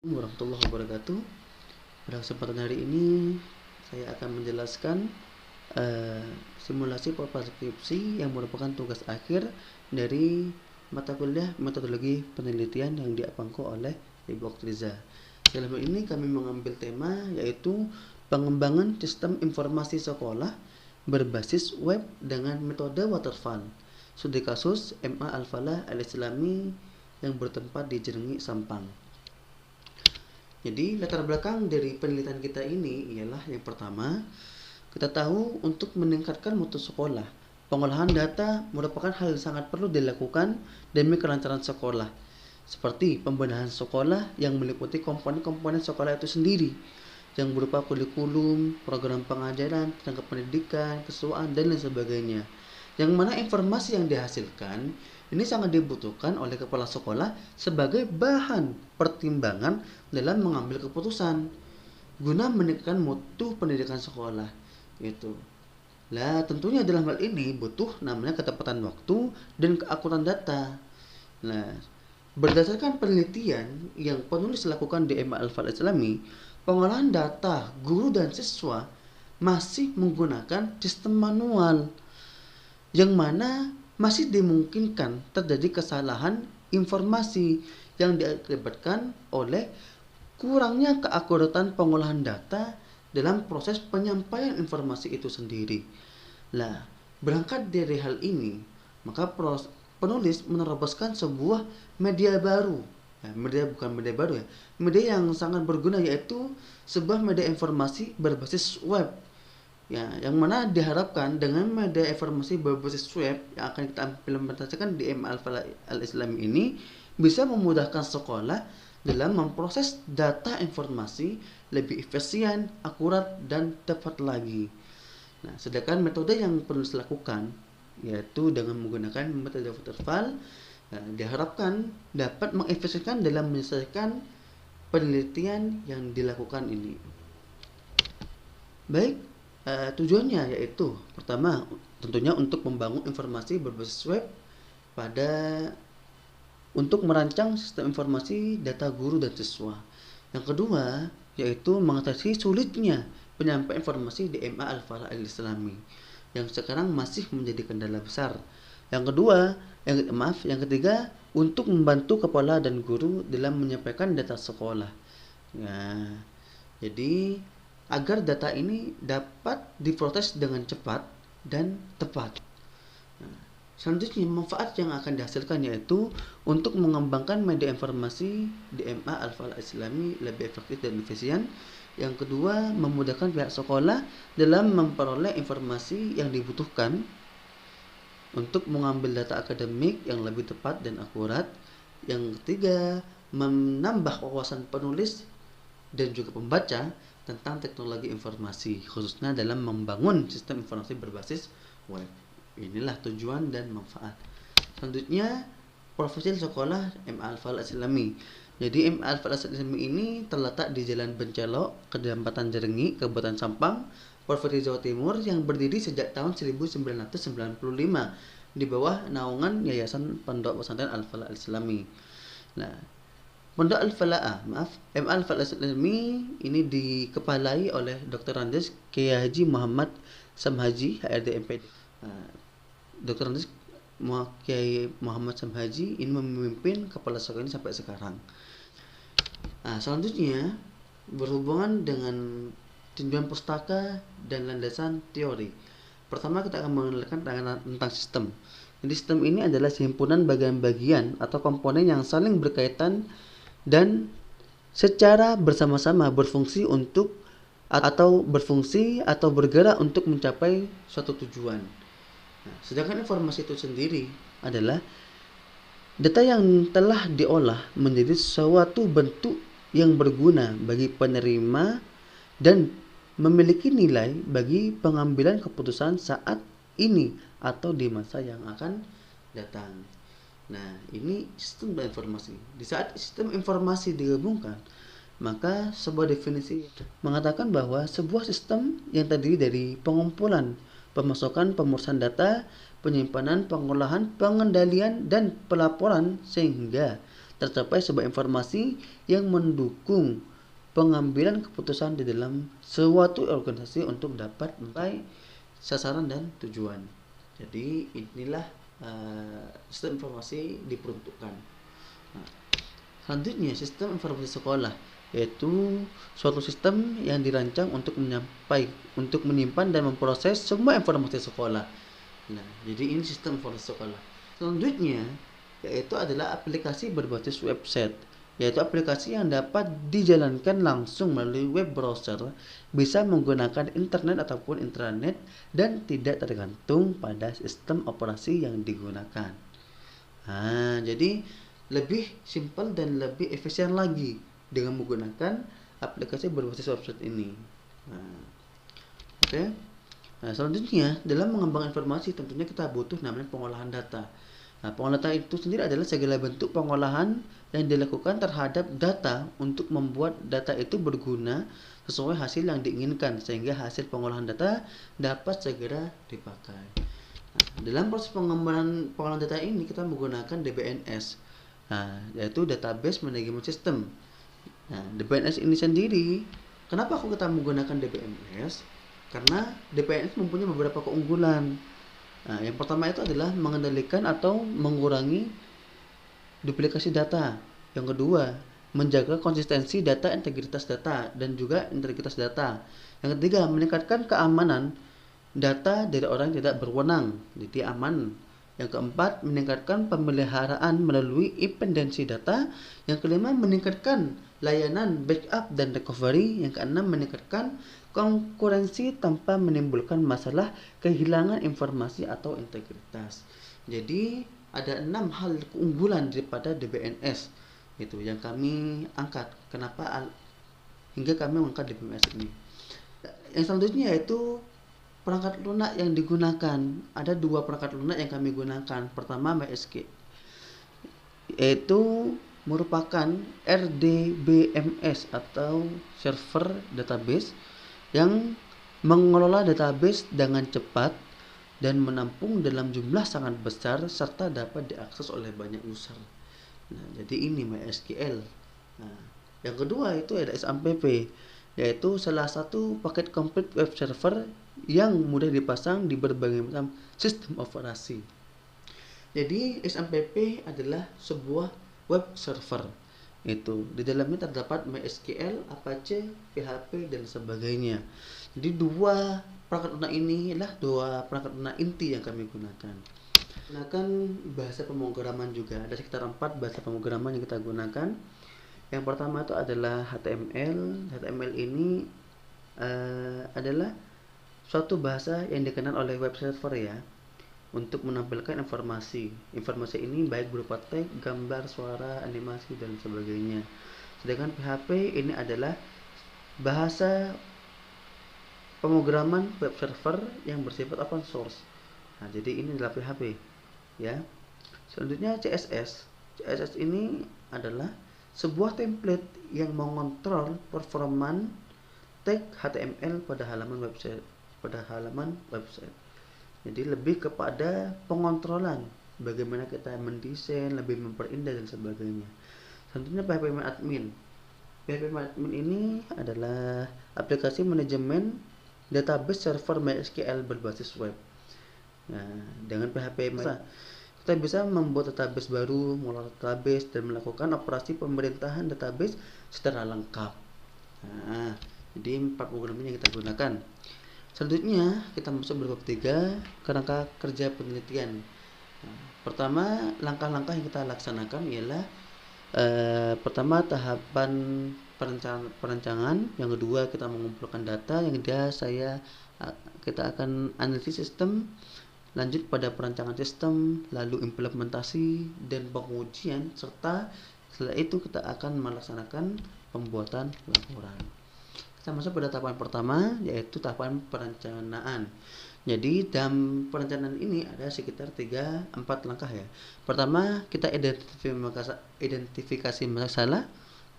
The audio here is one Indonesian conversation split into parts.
Warahmatullahi wabarakatuh. Pada kesempatan hari ini saya akan menjelaskan simulasi skripsi yang merupakan tugas akhir dari mata kuliah metodologi penelitian yang diapangku oleh Ibu Oktriza. Dalam hal ini kami mengambil tema yaitu pengembangan sistem informasi sekolah berbasis web dengan metode waterfall. Studi kasus MA Al-Falah Al-Islami yang bertempat di Jerengi, Sampang. Jadi latar belakang dari penelitian kita ini ialah yang pertama, kita tahu untuk meningkatkan mutu sekolah, pengolahan data merupakan hal yang sangat perlu dilakukan demi kelancaran sekolah. Seperti pembenahan sekolah yang meliputi komponen-komponen sekolah itu sendiri, yang berupa kurikulum, program pengajaran, tenaga pendidikan, kesesuaian, dan lain sebagainya. Yang mana informasi yang dihasilkan ini sangat dibutuhkan oleh kepala sekolah sebagai bahan pertimbangan dalam mengambil keputusan guna meningkatkan mutu pendidikan sekolah. Gitu. Lah, tentunya dalam hal ini butuh namanya ketepatan waktu dan keakuratan data. Nah, berdasarkan penelitian yang penulis lakukan di MA Al-Falah Islami, pengolahan data guru dan siswa masih menggunakan sistem manual, yang mana masih dimungkinkan terjadi kesalahan informasi yang diakibatkan oleh kurangnya keakuratan pengolahan data dalam proses penyampaian informasi itu sendiri. Nah, berangkat dari hal ini, maka penulis meneroboskan sebuah media baru. Ya, media baru ya, media yang sangat berguna, yaitu sebuah media informasi berbasis web. Ya, yang mana diharapkan dengan media informasi berbasis web yang akan kita implementasikan di MA Al-Falah Al-Islami ini bisa memudahkan sekolah dalam memproses data informasi lebih efisien, akurat, dan tepat lagi. Nah, sedangkan metode yang perlu dilakukan yaitu dengan menggunakan metode waterfall, diharapkan dapat mengefisienkan dalam menyelesaikan penelitian yang dilakukan ini. Baik, tujuannya yaitu pertama tentunya untuk membangun informasi berbasis web untuk merancang sistem informasi data guru dan siswa. Yang kedua yaitu mengatasi sulitnya penyampaian informasi di MA Al-Falah Al-Islami yang sekarang masih menjadi kendala besar. Yang ketiga untuk membantu kepala dan guru dalam menyampaikan data sekolah. Ya, jadi agar data ini dapat diproses dengan cepat dan tepat. Nah, selanjutnya manfaat yang akan dihasilkan yaitu untuk mengembangkan media informasi di MA Al-Falah Islami lebih efektif dan efisien. Yang kedua, memudahkan pihak sekolah dalam memperoleh informasi yang dibutuhkan untuk mengambil data akademik yang lebih tepat dan akurat. Yang ketiga, menambah wawasan penulis dan juga pembaca tentang teknologi informasi, khususnya dalam membangun sistem informasi berbasis web. Inilah tujuan dan manfaat. Selanjutnya, profil sekolah MA Al-Falah Islami. Jadi MA Al-Falah Islami ini terletak di Jalan Bencelok, Kecamatan Jerengi, Kabupaten Sampang, Provinsi Jawa Timur, yang berdiri sejak tahun 1995 di bawah naungan Yayasan Pondok Pesantren Al-Falah Islami. Nah, Pondok Al-Falah, MA Al-Falah Islami ini dikepalai oleh Dr. Andes Kiai Haji Muhammad Samhaji, HRD MPD. Dr. Andes Kiai Muhammad Samhaji ini memimpin kepala sekolah ini sampai sekarang. Selanjutnya berhubungan dengan tinjauan pustaka dan landasan teori. Pertama kita akan mengenalkan tentang sistem. Jadi sistem ini adalah himpunan bagian-bagian atau komponen yang saling berkaitan dan secara bersama-sama berfungsi atau bergerak untuk mencapai suatu tujuan. Nah, sedangkan informasi itu sendiri adalah data yang telah diolah menjadi suatu bentuk yang berguna bagi penerima dan memiliki nilai bagi pengambilan keputusan saat ini atau di masa yang akan datang. Nah, ini sistem informasi. Di saat sistem informasi digabungkan, maka sebuah definisi mengatakan bahwa sebuah sistem yang terdiri dari pengumpulan, pemasukan, pemrosesan data, penyimpanan, pengolahan, pengendalian, dan pelaporan sehingga tercapai sebuah informasi yang mendukung pengambilan keputusan di dalam suatu organisasi untuk dapat mencapai sasaran dan tujuan. Jadi inilah sistem informasi diperuntukkan. Nah, selanjutnya sistem informasi sekolah, yaitu suatu sistem yang dirancang untuk menyimpan dan memproses semua informasi sekolah. Nah, jadi ini sistem informasi sekolah. Selanjutnya yaitu adalah aplikasi berbasis website, yaitu aplikasi yang dapat dijalankan langsung melalui web browser, bisa menggunakan internet ataupun intranet, dan tidak tergantung pada sistem operasi yang digunakan. Nah, jadi lebih simpel dan lebih efisien lagi dengan menggunakan aplikasi berbasis website ini. Nah, oke. Nah, selanjutnya dalam mengembangkan informasi tentunya kita butuh namanya pengolahan data. Nah, pengolahan data itu sendiri adalah segala bentuk pengolahan yang dilakukan terhadap data untuk membuat data itu berguna sesuai hasil yang diinginkan, sehingga hasil pengolahan data dapat segera dipakai. Nah, dalam proses pengolahan data ini kita menggunakan DBMS, yaitu Database Management System. Nah, DBMS ini sendiri, kenapa kita menggunakan DBMS? Karena DBMS mempunyai beberapa keunggulan. Nah, yang pertama itu adalah mengendalikan atau mengurangi duplikasi data. Yang kedua, menjaga konsistensi data, integritas data, dan juga integritas data. Yang ketiga, meningkatkan keamanan data dari orang yang tidak berwenang, jadi aman. Yang keempat, meningkatkan pemeliharaan melalui independensi data. Yang kelima, meningkatkan layanan backup dan recovery. Yang keenam, meningkatkan konkurensi tanpa menimbulkan masalah kehilangan informasi atau integritas. Jadi ada 6 hal keunggulan daripada DBMS itu yang kami angkat. Kenapa hingga kami mengangkat DBMS ini? Yang selanjutnya yaitu perangkat lunak yang digunakan. Ada 2 perangkat lunak yang kami gunakan. Pertama, MySQL, yaitu merupakan RDBMS atau server database yang mengelola database dengan cepat dan menampung dalam jumlah sangat besar serta dapat diakses oleh banyak user. Nah, jadi ini MySQL. Nah, yang kedua itu ada SMPP, yaitu salah satu paket komplit web server yang mudah dipasang di berbagai macam sistem operasi. Jadi SMPP adalah sebuah web server. Itu di dalamnya terdapat MySQL, Apache, PHP, dan sebagainya. Jadi 2 perangkat lunak ini adalah 2 perangkat lunak inti yang kami gunakan. Gunakan bahasa pemrograman juga. Ada sekitar 4 bahasa pemrograman yang kita gunakan. Yang pertama itu adalah HTML. HTML ini adalah suatu bahasa yang dikenal oleh web server ya, untuk menampilkan informasi. Informasi ini baik berupa teks, gambar, suara, animasi, dan sebagainya. Sedangkan PHP ini adalah bahasa pemrograman web server yang bersifat open source. Nah, jadi ini adalah PHP ya. Selanjutnya CSS. CSS ini adalah sebuah template yang mengontrol performan teks HTML pada halaman website. Jadi lebih kepada pengontrolan, bagaimana kita mendesain, lebih memperindah dan sebagainya. Selanjutnya PHP-Admin. PHP-Admin ini adalah aplikasi manajemen database server MySQL berbasis web. Nah, dengan PHP kita bisa membuat database baru, mengelola database, dan melakukan operasi pemerintahan database secara lengkap. Nah, jadi 4 program ini yang kita gunakan. Selanjutnya kita masuk berbab 3, kerangka kerja penelitian. Nah, pertama, langkah-langkah yang kita laksanakan ialah pertama tahapan perencanaan, yang kedua kita mengumpulkan data, yang ketiga kita akan analisis sistem, lanjut pada perancangan sistem, lalu implementasi dan pengujian, serta setelah itu kita akan melaksanakan pembuatan laporan. Kita masuk pada tahapan pertama, yaitu tahapan perencanaan. Jadi dalam perencanaan ini ada sekitar 3-4 langkah ya. Pertama, kita identifikasi masalah.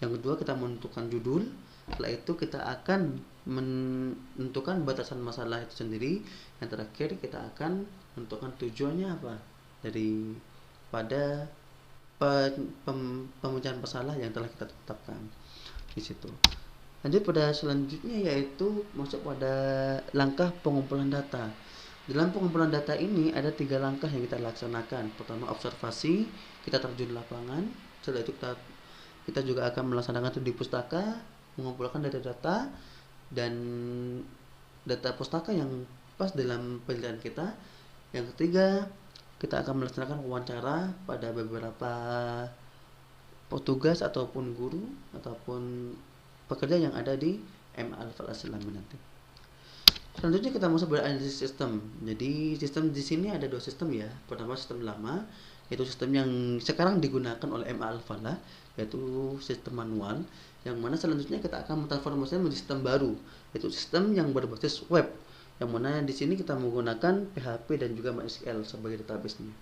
Yang kedua, kita menentukan judul. Setelah itu kita akan menentukan batasan masalah itu sendiri. Yang terakhir, kita akan menentukan tujuannya apa daripada pemecahan masalah yang telah kita tetapkan di situ. Lanjut pada selanjutnya, yaitu masuk pada langkah pengumpulan data. Dalam pengumpulan data ini ada 3 langkah yang kita laksanakan. Pertama, observasi, kita terjun lapangan. Setelah itu kita juga akan melaksanakan studi pustaka, mengumpulkan data-data dan data pustaka yang pas dalam penelitian kita. Yang ketiga, kita akan melaksanakan wawancara pada beberapa petugas ataupun guru ataupun pekerja yang ada di M.Alfa-Al-Islami nanti. Selanjutnya kita masuk pada analisis sistem. Jadi sistem di sini ada 2 sistem ya. Pertama, sistem lama, yaitu sistem yang sekarang digunakan oleh M.Alfa-Lah, yaitu sistem manual, yang mana selanjutnya kita akan mentransformasikan menjadi sistem baru, yaitu sistem yang berbasis web, yang mana di sini kita menggunakan PHP dan juga MySQL sebagai database-nya.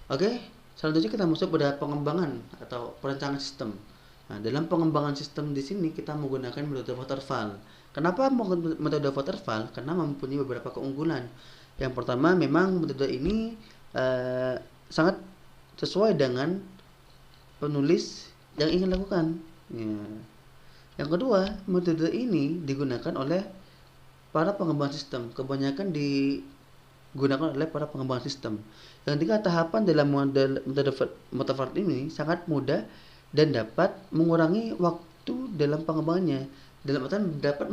Oke, selanjutnya kita masuk pada pengembangan atau perancangan sistem. Nah, dalam pengembangan sistem di sini kita menggunakan metode waterfall. Kenapa metode waterfall? Karena mempunyai beberapa keunggulan. Yang pertama, memang metode ini sangat sesuai dengan penulis yang ingin lakukan. Ya. Yang kedua, metode ini digunakan oleh para pengembang sistem. Kebanyakan digunakan oleh para pengembang sistem. Yang ketiga, tahapan dalam metode waterfall ini sangat mudah dan dapat mengurangi waktu dalam pengembangannya, dalam artian dapat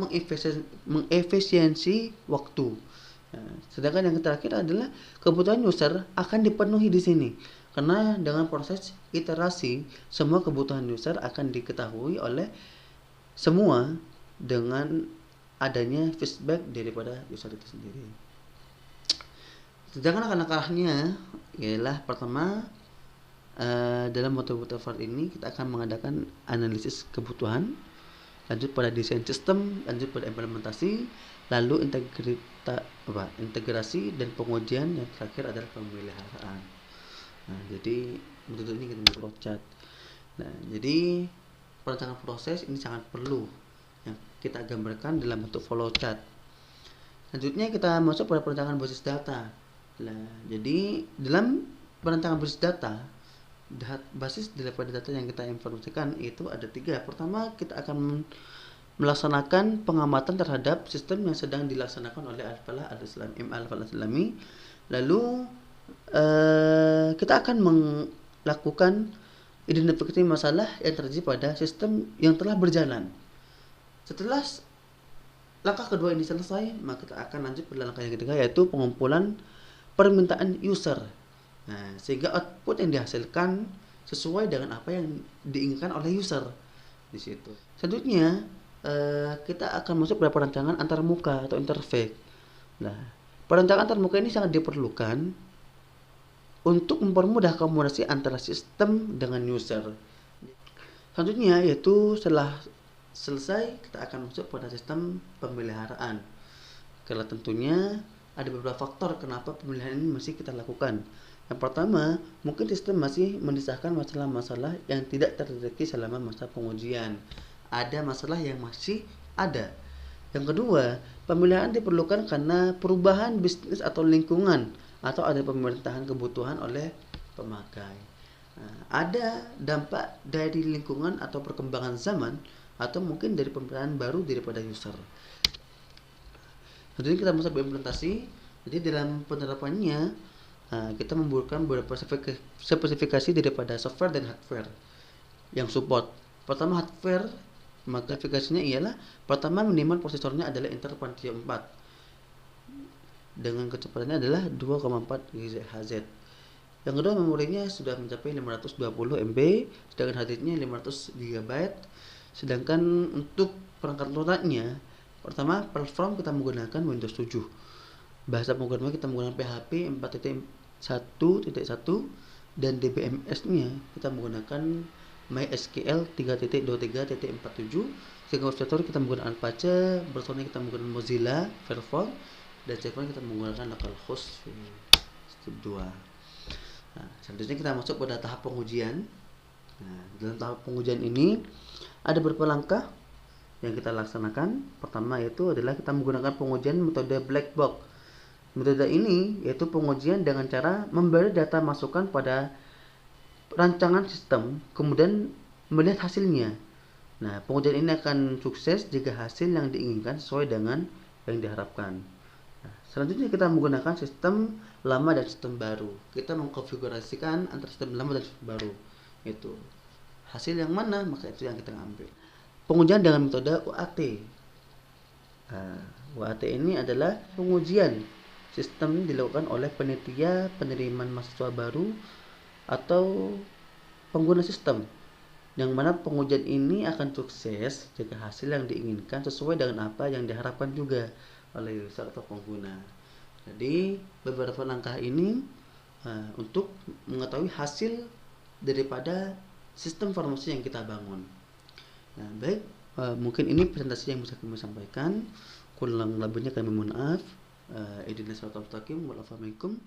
mengefisiensi waktu. Nah, sedangkan yang terakhir adalah kebutuhan user akan dipenuhi di sini, karena dengan proses iterasi semua kebutuhan user akan diketahui oleh semua dengan adanya feedback daripada user itu sendiri. Sedangkan langkah-langkahnya ialah pertama, dalam metode waterfall ini kita akan mengadakan analisis kebutuhan, lanjut pada desain sistem, lanjut pada implementasi, lalu integrasi dan pengujian, yang terakhir adalah pemeliharaan. Nah, jadi metode ini kita flowchart. Nah, jadi perancangan proses ini sangat perlu yang kita gambarkan dalam bentuk flowchart. Selanjutnya kita masuk pada perancangan basis data. Nah, jadi dalam perancangan basis data, basis daripada data yang kita informasikan itu ada 3. Pertama, kita akan melaksanakan pengamatan terhadap sistem yang sedang dilaksanakan oleh M.Alfa-Al-Islami. Lalu kita akan melakukan identifikasi masalah yang terjadi pada sistem yang telah berjalan. Setelah langkah kedua ini selesai, maka kita akan lanjut pada langkah yang ketiga, yaitu pengumpulan permintaan user. Nah, sehingga output yang dihasilkan sesuai dengan apa yang diinginkan oleh user di situ. Selanjutnya, kita akan masuk pada perancangan antarmuka atau interface. Nah, perancangan antarmuka ini sangat diperlukan untuk mempermudah komunikasi antara sistem dengan user. Selanjutnya, yaitu setelah selesai, kita akan masuk pada sistem pemeliharaan. Karena tentunya ada beberapa faktor kenapa pemeliharaan ini masih kita lakukan. Yang pertama, mungkin sistem masih mendisahkan masalah-masalah yang tidak terdeteksi selama masa pengujian. Ada masalah yang masih ada. Yang kedua, pemeliharaan diperlukan karena perubahan bisnis atau lingkungan, atau ada pemerintahan kebutuhan oleh pemakai. Nah, ada dampak dari lingkungan atau perkembangan zaman, atau mungkin dari pemerintahan baru daripada user. Jadi kita masuk implementasi. Jadi dalam penerapannya, kita membutuhkan beberapa spesifikasi daripada software dan hardware yang support. Pertama, hardware, maka spesifikasinya ialah pertama, minimal prosesornya adalah Intel Pentium 4 dengan kecepatannya adalah 2,4 GHz. Yang kedua, memorinya sudah mencapai 520 MB, sedangkan hard disknya 500 GB. Sedangkan untuk perangkat lunaknya, pertama, platform kita menggunakan Windows 7. Bahasa pemrograman kita menggunakan PHP 4.1.1 dan DBMS-nya kita menggunakan MySQL 3.23.47. Sehingga web server kita menggunakan Apache, browsernya kita menggunakan Mozilla Firefox, dan server kita menggunakan localhost 2. Nah, selanjutnya kita masuk pada tahap pengujian. Nah, dalam tahap pengujian ini ada beberapa langkah yang kita laksanakan. Pertama yaitu adalah kita menggunakan pengujian metode black box. Metode ini yaitu pengujian dengan cara memberi data masukan pada rancangan sistem, kemudian melihat hasilnya. Nah, pengujian ini akan sukses jika hasil yang diinginkan sesuai dengan yang diharapkan. Nah, selanjutnya kita menggunakan sistem lama dan sistem baru. Kita mengkonfigurasikan antara sistem lama dan sistem baru. Itu hasil yang mana, maka itu yang kita ambil. Pengujian dengan metode UAT. Nah, UAT ini adalah pengujian sistem dilakukan oleh panitia penerimaan mahasiswa baru atau pengguna sistem, yang mana pengujian ini akan sukses jika hasil yang diinginkan sesuai dengan apa yang diharapkan juga oleh user atau pengguna. Jadi beberapa langkah ini untuk mengetahui hasil daripada sistem informasi yang kita bangun. Nah, baik, mungkin ini presentasi yang bisa kami sampaikan. Kurang lebihnya kami mohon maaf. Wassalamualaikum.